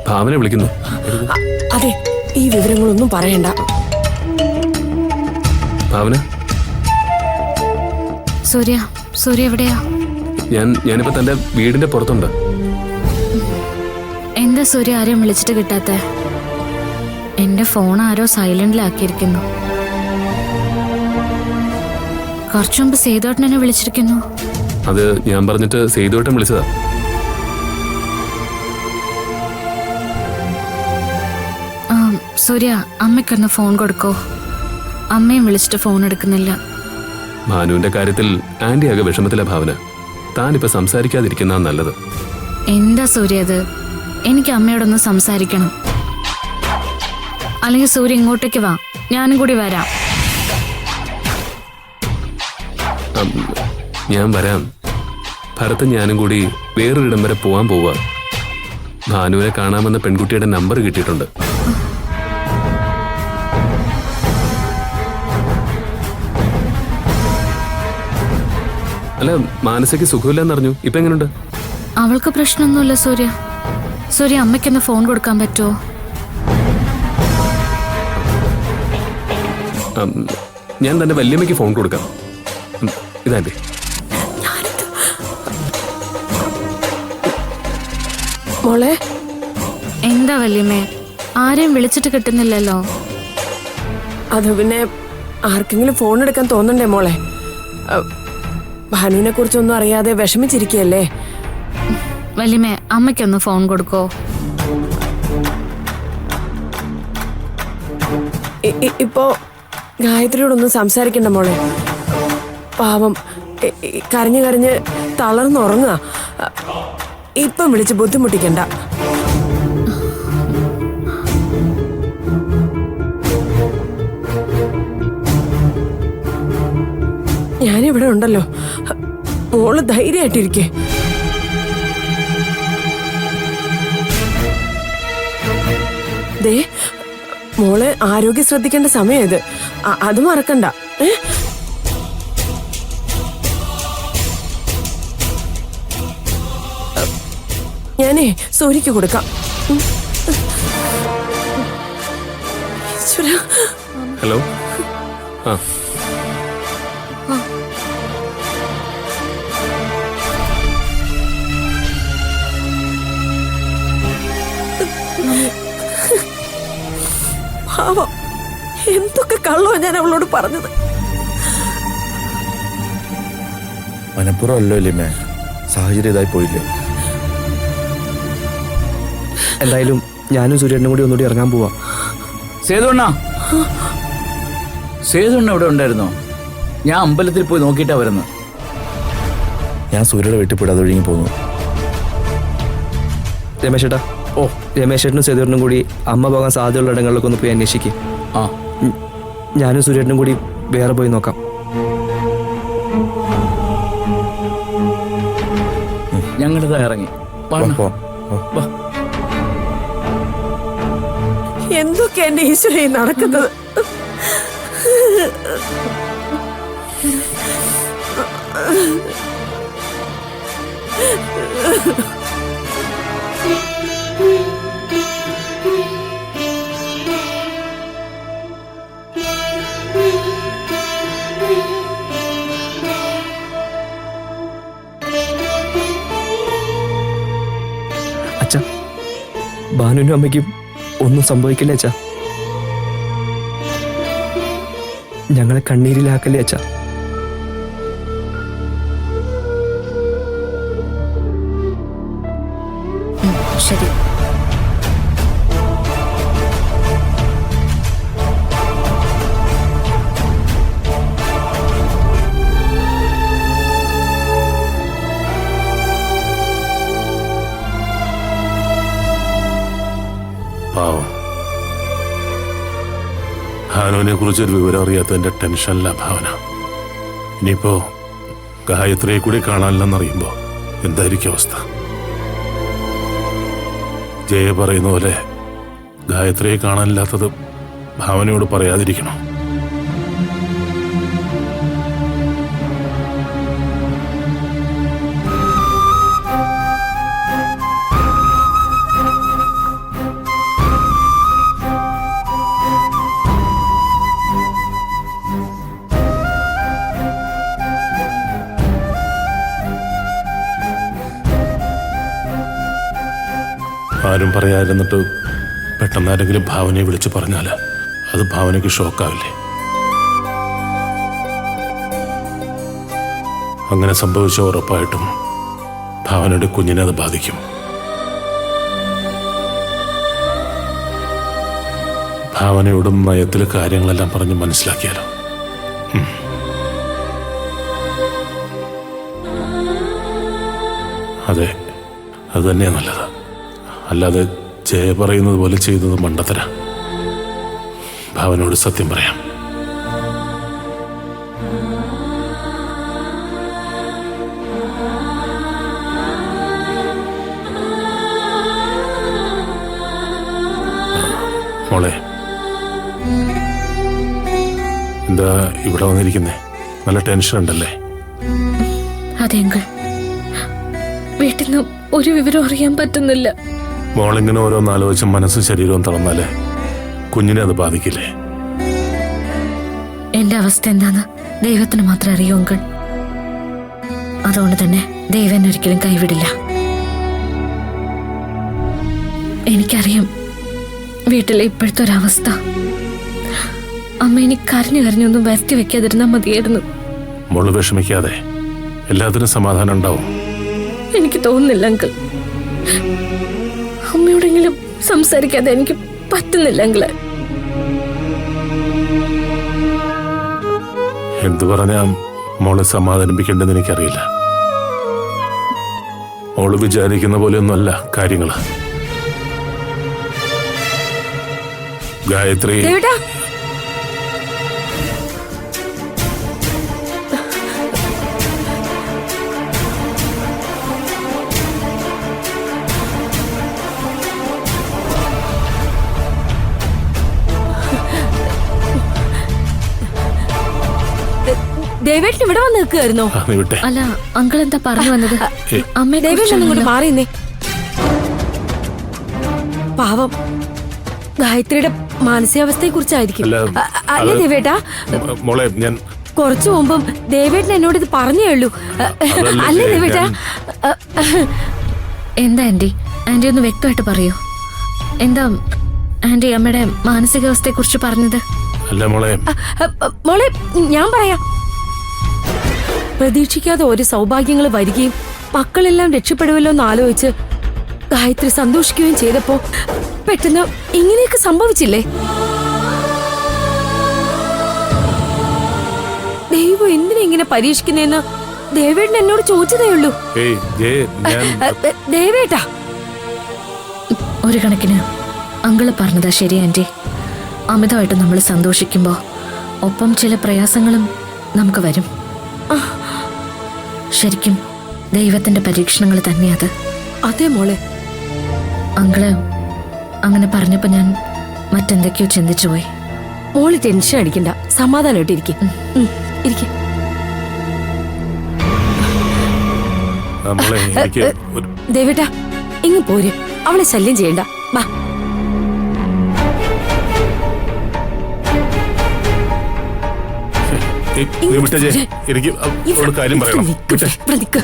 ഭാവനെ വിളിക്കുന്നു. അതെ, ഈ വിവരങ്ങളൊന്നും പറയണ്ട. ഭാവന, സൂര്യ എവിടെയാ? ഞാനിപ്പോ തന്റെ വീടിന്റെ പുറത്തുണ്ട്. എന്താ സൂര്യ ആരെയും വിളിച്ചിട്ട് കിട്ടാത്ത? എന്റെ ഫോൺ ആരോ സൈലന്റിലാക്കിയിരിക്കുന്നു. കുറച്ചു മുമ്പ് സേതുവേട്ടൻ എന്നെ വിളിച്ചിരിക്കുന്നു. അത് ഞാൻ പറഞ്ഞിട്ട് സേതുവേട്ടൻ വിളിച്ചതാ. സൂര്യ, അമ്മയ്ക്കൊന്ന് ഫോൺ കൊടുക്കോ? അമ്മയും വിളിച്ചിട്ട് ഫോൺ എടുക്കുന്നില്ല. ഭാനുവിന്റെ കാര്യത്തിൽ ആന്റി ആകെ വിഷമത്തിലെ ഭാവന. താനിപ്പോ സംസാരിക്കാതിരിക്കുന്ന നല്ലത്. എന്താ സൂര്യ അത്? എനിക്ക് അമ്മയോടൊന്ന് സംസാരിക്കണം. അല്ലെങ്കിൽ സൂര്യ ഇങ്ങോട്ടേക്ക് വാ, ഞാനും കൂടി വരാം. ഞാൻ വരാം. ഭരത്തും ഞാനും കൂടി വേറൊരിടം വരെ പോവാൻ പോവാ. ഭാനുവിനെ കാണാമെന്ന പെൺകുട്ടിയുടെ നമ്പർ കിട്ടിയിട്ടുണ്ട്. അല്ല, മാനസിക സുഖമില്ലെന്നറിഞ്ഞു. ഇപ്പൊ എങ്ങനെയുണ്ട്? അവൾക്ക് പ്രശ്നമൊന്നുമില്ല സൂര്യ. അമ്മയ്ക്കൊന്ന് ഫോൺ കൊടുക്കാൻ പറ്റുമോ? ഞാൻ തന്റെ വല്യമ്മയ്ക്ക് ഫോൺ കൊടുക്കാം. ഇതാന്റെ മോളെ. എന്താ വല്യമ്മേ, ആരെയും വിളിച്ചിട്ട് കിട്ടുന്നില്ലല്ലോ. അത് പിന്നെ ആർക്കെങ്കിലും ഫോൺ എടുക്കാൻ തോന്നണ്ടേ മോളെ? ഭാനുവിനെ കുറിച്ചൊന്നും അറിയാതെ വിഷമിച്ചിരിക്കല്ലേ. വല്യമ്മേ, അമ്മയ്ക്കൊന്ന് ഫോൺ കൊടുക്കോ? ഇപ്പോ ഗായത്രിയോടൊന്നും സംസാരിക്കണ്ട മോളെ. പാവം കരഞ്ഞു കരഞ്ഞ് തളർന്നുറങ്ങുക. ഇപ്പം വിളിച്ച് ബുദ്ധിമുട്ടിക്കണ്ട. ഞാനിവിടെ ഉണ്ടല്ലോ. മോള് ധൈര്യമായിട്ടിരിക്കേ. ദേ, മോള് ആരോഗ്യം ശ്രദ്ധിക്കേണ്ട സമയം ഇത്. അത് മറക്കണ്ട. ഞാനേ സൂര്യക്ക് കൊടുക്കാം. ഹലോ. പാവം, എന്തൊക്കെ കള്ളോ ഞാൻ അവളോട് പറഞ്ഞത്. മനപ്പുറം അല്ലോ അല്ലേ, സാഹചര്യം ഇതായി പോയില്ലേ. എന്തായാലും ഞാനും സൂര്യനും കൂടി ഒന്നുകൂടി ഇറങ്ങാൻ പോവാ. സേതുണ്ണ ഇവിടെ ഉണ്ടായിരുന്നോ? ഞാൻ അമ്പലത്തിൽ പോയി നോക്കിയിട്ടാ വരുന്നത്. ഞാൻ സൂര്യയുടെ വീട്ടിൽ പോയി അതൊഴുകി പോന്നു. രമേശേട്ടാ, രമേശേട്ടനും സേതുവേട്ടനും കൂടി അമ്മ പോകാൻ സാധ്യതയുള്ള ഇടങ്ങളിലൊക്കെ ഒന്ന് പോയി അന്വേഷിക്കും. ഞാനും സൂര്യേട്ടനും കൂടി വേറെ പോയി നോക്കാം. ഞങ്ങളിതാ ഇറങ്ങി. എന്തൊക്കെ എന്റെ ഈശ്വരൻ നടക്കുന്നത്? അച്ഛാ, ഭാനുവിനും അമ്മയ്ക്കും ഒന്നും സംഭവിക്കില്ലേ അച്ഛാ? ഞങ്ങളെ കണ്ണീരിലാക്കല്ലേ അച്ഛാ? ശരി. പാവം, ഭാനുവിനെ കുറിച്ചൊരു വിവരം അറിയാത്തതിന്റെ ടെൻഷനില്ല ഭാവന. ഇനിയിപ്പോ ഗായത്രിയെ കൂടി കാണാനില്ലെന്നറിയുമ്പോ എന്തായിരിക്കും അവസ്ഥ? ജയ പറയുന്ന പോലെ ഗായത്രിയെ കാണാനില്ലാത്തത് ഭാവനയോട് പറയാതിരിക്കണോ? ആരും പറയാതിരുന്നിട്ട് പെട്ടെന്ന് ആരെങ്കിലും ഭാവനയെ വിളിച്ചു പറഞ്ഞാൽ അത് ഭാവനയ്ക്ക് ഷോക്കാവില്ലേ? അങ്ങനെ സംഭവിച്ച ഉറപ്പായിട്ടും ഭാവനയുടെ കുഞ്ഞിനെ അത് ബാധിക്കും. ഭാവനയോടും നയത്തിലെ കാര്യങ്ങളെല്ലാം പറഞ്ഞ് മനസ്സിലാക്കിയാലോ? അതെ, അത് തന്നെയാ നല്ലത്. അല്ലാതെ ജയ പറയുന്നത് പോലെ ചെയ്തത് മണ്ടത്തര. ഭാവനയോട് സത്യം പറയാം. മോളെ, എന്താ ഇവിടെ വന്നിരിക്കുന്നേ? നല്ല ടെൻഷൻ ഉണ്ടല്ലേ? അതെ അങ്കിൾ, വീട്ടിൽ നിന്ന് ഒരു വിവരം അറിയാൻ പറ്റുന്നില്ല. മോളിങ്ങനെ ഓരോന്നാലോചിച്ച് മനസ്സും ശരീരവും തളർന്നാലേ കുഞ്ഞിനെ അത് ബാധിക്കില്ലേ? എന്റെ അവസ്ഥ എന്താന്ന് ദൈവത്തിന് മാത്രമേ അറിയൂ അങ്കിൾ. അതുകൊണ്ട് തന്നെ ദൈവം എന്നെ ഒരിക്കലും കൈവിടില്ല. എനിക്കറിയാം വീട്ടിലെ ഇപ്പോഴത്തെ ഒരവസ്ഥ. അമ്മ ഇനി കരഞ്ഞു കരഞ്ഞൊന്നും വരുത്തി വെക്കാതിരുന്നാൽ മതിയായിരുന്നു. മോള് വിഷമിക്കാതെ, എല്ലാത്തിനും സമാധാനം ഉണ്ടാവും. എനിക്ക് തോന്നുന്നില്ല അങ്കിൾ. അമ്മയോടെങ്കിലും സംസാരിക്കാതെ എനിക്ക് പറ്റുന്നില്ല അങ്കിള്. എന്തു പറഞ്ഞാ മോളെ സമാധാനിപ്പിക്കേണ്ടെന്ന് എനിക്കറിയില്ല. മോള് വിചാരിക്കുന്ന പോലെയൊന്നുമല്ല കാര്യങ്ങള്. ഗായത്രി, ദേവേട്ടാ, ദേവേട്ടൻ ഇവിടെ വന്ന് നിൽക്കുകയായിരുന്നോ? നീ വിട്ടെ. അല്ല അങ്കിൾ എന്താ പറഞ്ഞു വന്നത്? അമ്മ ദേവേട്ടൻ ഇങ്ങോട്ട് മാറിയെന്നേ. പാവം ഗായത്രിയുടെ മാനസികാവസ്ഥയെ കുറിച്ചായിരിക്കും. അല്ല, അല്ല ദേവേട്ടാ, മോളെ ഞാൻ കുറച്ചു മുമ്പും ദേവേട്ടൻ എന്നോട് ഇത് പറഞ്ഞേ ഉള്ളൂ. അതല്ലേ അല്ല ദേവേട്ടാ, എന്താ ആന്റി? ആന്റി ഒന്ന് വ്യക്തമായിട്ട് പറയൂ. എന്താ ആന്റി അമ്മയുടെ മാനസികാവസ്ഥയെ കുറിച്ച് പറഞ്ഞത്? അല്ല മോളെ, മോളെ ഞാൻ പറയാം. പ്രതീക്ഷിക്കാതെ ഒരു സൗഭാഗ്യങ്ങൾ വരികയും മക്കളെല്ലാം രക്ഷപ്പെടുമല്ലോ എന്ന് ആലോചിച്ച് ഗായത്രി സന്തോഷിക്കുകയും ചെയ്തപ്പോ പെട്ടെന്ന് ഇങ്ങനെയൊക്കെ സംഭവിച്ചില്ലേ? ദൈവം എന്തിനാ ഇങ്ങനെ പരീക്ഷിക്കുന്നേന്ന് ദേവേട്ടൻ എന്നോട് ചോദിച്ചതേ ഉള്ളൂ. ദേവേട്ടാ, ഒരു കണക്കിന് അങ്കിള് പറഞ്ഞതാ ശരി ആന്റി. അമിതമായിട്ട് നമ്മൾ സന്തോഷിക്കുമ്പോ ഒപ്പം ചില പ്രയാസങ്ങളും നമുക്ക് വരും. ശരിക്കും ദൈവത്തിന്റെ പരീക്ഷണങ്ങൾ തന്നെയത്. അതെ മോളെ. അങ്കിള് അങ്ങനെ പറഞ്ഞപ്പോ ഞാൻ മറ്റെന്തൊക്കെയോ ചിന്തിച്ചു പോയി. മോള് ടെൻഷൻ അടിക്കണ്ട, സമാധാനമായിട്ട് ഇരിക്കും. ദേവേട്ടാ, ഇങ്ങ് പോര്. അവളെ ശല്യം ചെയ്യണ്ട. വാ. എനിക്ക് ഒരു കാര്യം പറയണം. ഇവിടെ നിൽക്ക്.